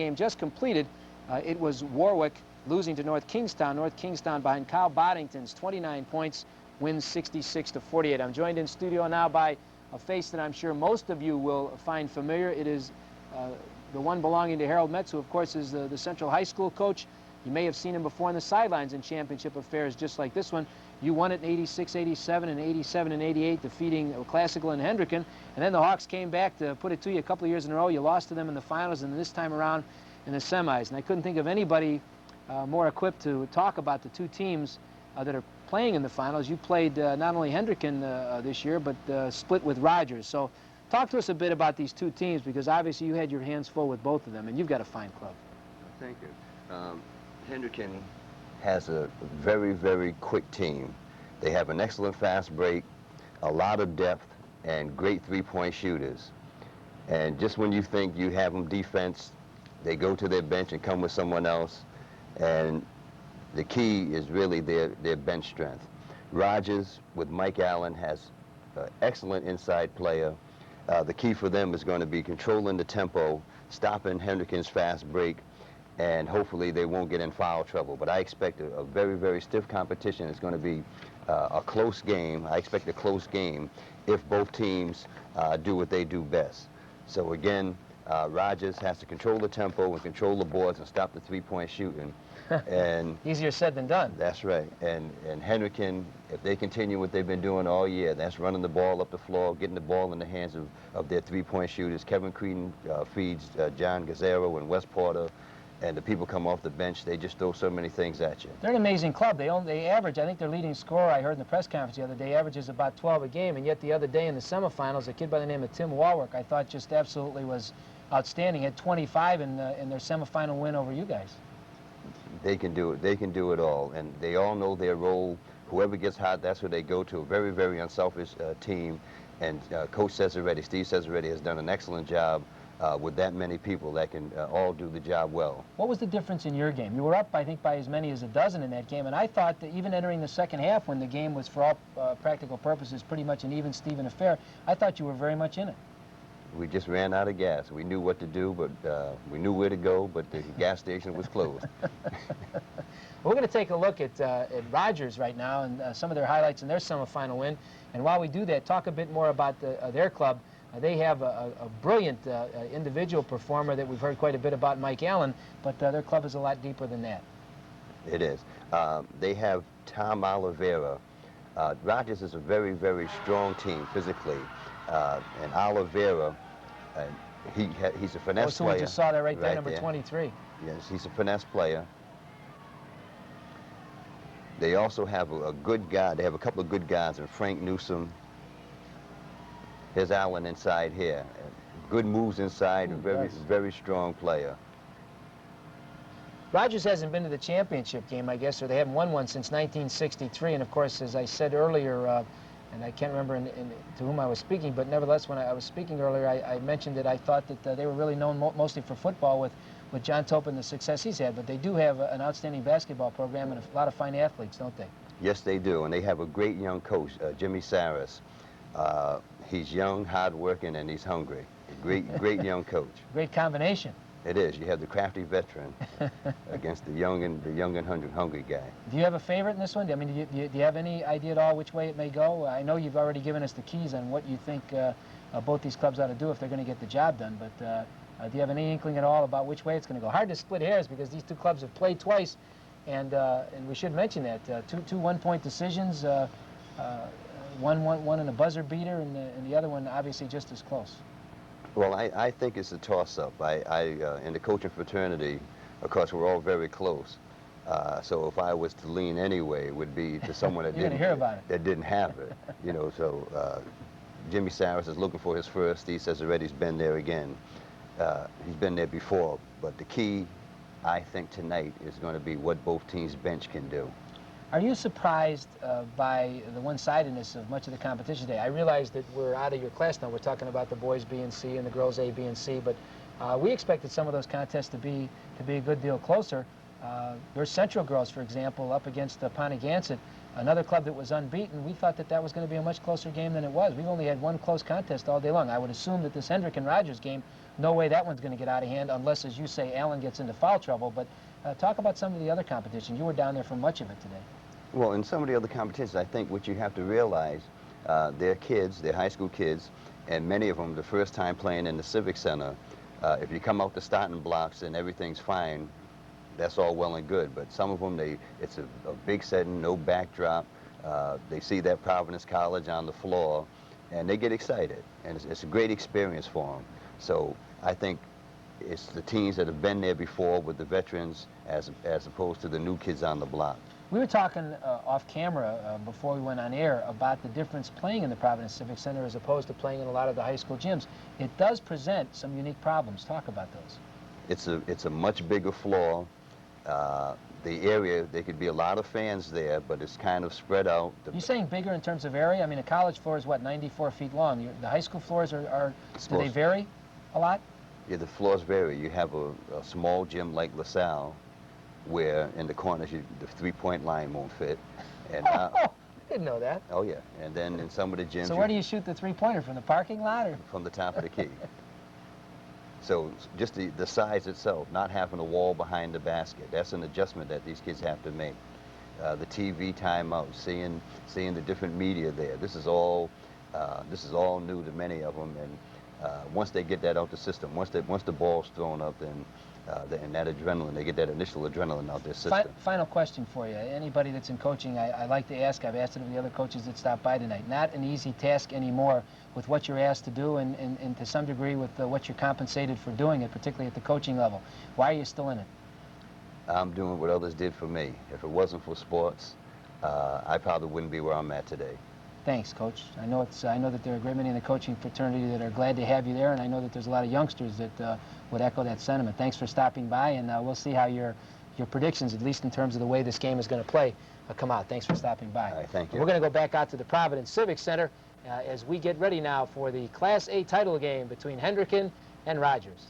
Game just completed. It was Warwick losing to North Kingstown. North Kingstown behind Kyle Boddington's 29 points wins 66-48. I'm joined in studio now by a face that I'm sure most of you will find familiar. It is the one belonging to Harold Metz, who of course is the Central High School coach. You may have seen him before on the sidelines in championship affairs just like this one. You won it in 86, 87, and 87 and 88, defeating Classical and Hendricken. And then the Hawks came back to put it to you a couple of years in a row. You lost to them in the finals, and this time around in the semis. And I couldn't think of anybody more equipped to talk about the two teams that are playing in the finals. You played not only Hendricken this year, but split with Rogers. So talk to us a bit about these two teams, because obviously you had your hands full with both of them, and you've got a fine club. Thank you. Hendricken has a very, very quick team. They have an excellent fast break, a lot of depth, and great three-point shooters. And just when you think you have them defense, they go to their bench and come with someone else. And the key is really their bench strength. Rogers, with Mike Allen, has an excellent inside player. The key for them is going to be controlling the tempo, stopping Hendricken's fast break, and hopefully they won't get in foul trouble. But I expect a very, very stiff competition. It's going to be a close game. I expect a close game if both teams do what they do best. So again, Rogers has to control the tempo and control the boards and stop the three-point shooting. And easier said than done. That's right. And Hendricken, if they continue what they've been doing all year, that's running the ball up the floor, getting the ball in the hands of their three-point shooters. Kevin Creedon feeds John Gazzaro and Wes Porter, and the people come off the bench. They just throw so many things at you. They're an amazing club. They average, I think their leading scorer, I heard in the press conference the other day, averages about 12 a game, and yet the other day in the semifinals, a kid by the name of Tim Warwick, I thought just absolutely was outstanding. Had 25 in their semifinal win over you guys. They can do it. They can do it all, and they all know their role. Whoever gets hot, that's where they go to. A very, very unselfish team, and Coach Cesaretti, Steve Cesaretti, has done an excellent job with that many people that can all do the job well. What was the difference in your game? You were up, I think, by as many as a dozen in that game, and I thought that even entering the second half, when the game was, for all practical purposes, pretty much an even-Steven affair, I thought you were very much in it. We just ran out of gas. We knew what to do, but we knew where to go, but the gas station was closed. We're going to take a look at Rogers right now and some of their highlights in their semifinal win. And while we do that, talk a bit more about their club. They have a brilliant individual performer that we've heard quite a bit about, Mike Allen, but their club is a lot deeper than that. It is. They have Tom Oliveira. Rogers is a very, very strong team physically. And Oliveira, he's a finesse player. We just saw that right there, number 23. Yes, he's a finesse player. They also have a good guy. They have a couple of good guys, and Frank Newsom. Here's Allen inside here. Good moves inside, very strong player. Rogers hasn't been to the championship game, I guess, or they haven't won one since 1963. And of course, as I said earlier, and I can't remember to whom I was speaking, but nevertheless, when I was speaking earlier, I mentioned that I thought that they were really known mostly for football with John Tope and the success he's had. But they do have an outstanding basketball program and a lot of fine athletes, don't they? Yes, they do. And they have a great young coach, Jimmy Saris. He's young, hard-working, and he's hungry. Great young coach. Great combination. It is. You have the crafty veteran against the young and hungry guy. Do you have a favorite in this one? I mean, do you have any idea at all which way it may go? I know you've already given us the keys on what you think both these clubs ought to do if they're going to get the job done, but do you have any inkling at all about which way it's going to go? Hard to split hairs because these two clubs have played twice, and we should mention that. Two one-point decisions, one in a buzzer beater, and the other one obviously just as close. Well, I think it's a toss-up. In the coaching fraternity, of course, we're all very close. So if I was to lean anyway, it would be to someone that didn't have it. You know, so Jimmy Saris is looking for his first. Steve Cesaretti's been there again. He's been there before. But the key, I think, tonight is going to be what both teams' bench can do. Are you surprised by the one-sidedness of much of the competition today? I realize that we're out of your class now. We're talking about the boys B and C and the girls A, B, and C, but we expected some of those contests to be a good deal closer. Your Central girls, for example, up against Pontigansett, another club that was unbeaten, we thought that that was going to be a much closer game than it was. We've only had one close contest all day long. I would assume that this Hendrick and Rogers game, no way that one's going to get out of hand unless, as you say, Allen gets into foul trouble. But talk about some of the other competition. You were down there for much of it today. Well, in some of the other competitions, I think what you have to realize, they're kids, they're high school kids, and many of them, the first time playing in the Civic Center, if you come out the starting blocks and everything's fine, that's all well and good. But some of them, it's a big setting, no backdrop. They see that Providence College on the floor, and they get excited. And it's a great experience for them. So I think it's the teams that have been there before with the veterans as opposed to the new kids on the block. We were talking off camera before we went on air about the difference playing in the Providence Civic Center as opposed to playing in a lot of the high school gyms. It does present some unique problems. Talk about those. It's a much bigger floor. The area, there could be a lot of fans there, but it's kind of spread out. You're saying bigger in terms of area? I mean, a college floor is, what, 94 feet long? The high school floors do they vary a lot? Yeah, the floors vary. You have a small gym like LaSalle, where in the corners the three-point line won't fit. And I didn't know that. Oh, yeah. And then in some of the gyms... So where do you shoot the three-pointer, from the parking lot? Or? From the top of the key. So just the size itself, not having a wall behind the basket, that's an adjustment that these kids have to make. The TV timeout, seeing the different media there. This is all new to many of them, and once they get that out the system, once the ball's thrown up, then and that adrenaline, they get that initial adrenaline out their system. Final question for you. Anybody that's in coaching, I like to ask, I've asked it of the other coaches that stopped by tonight, not an easy task anymore with what you're asked to do and to some degree with what you're compensated for doing it, particularly at the coaching level. Why are you still in it? I'm doing what others did for me. If it wasn't for sports, I probably wouldn't be where I'm at today. Thanks, Coach. I know that there are a great many in the coaching fraternity that are glad to have you there, and I know that there's a lot of youngsters that would echo that sentiment. Thanks for stopping by, and we'll see how your predictions, at least in terms of the way this game is going to play, come out. Thanks for stopping by. All right, thank you. We're going to go back out to the Providence Civic Center as we get ready now for the Class A title game between Hendricken and Rogers.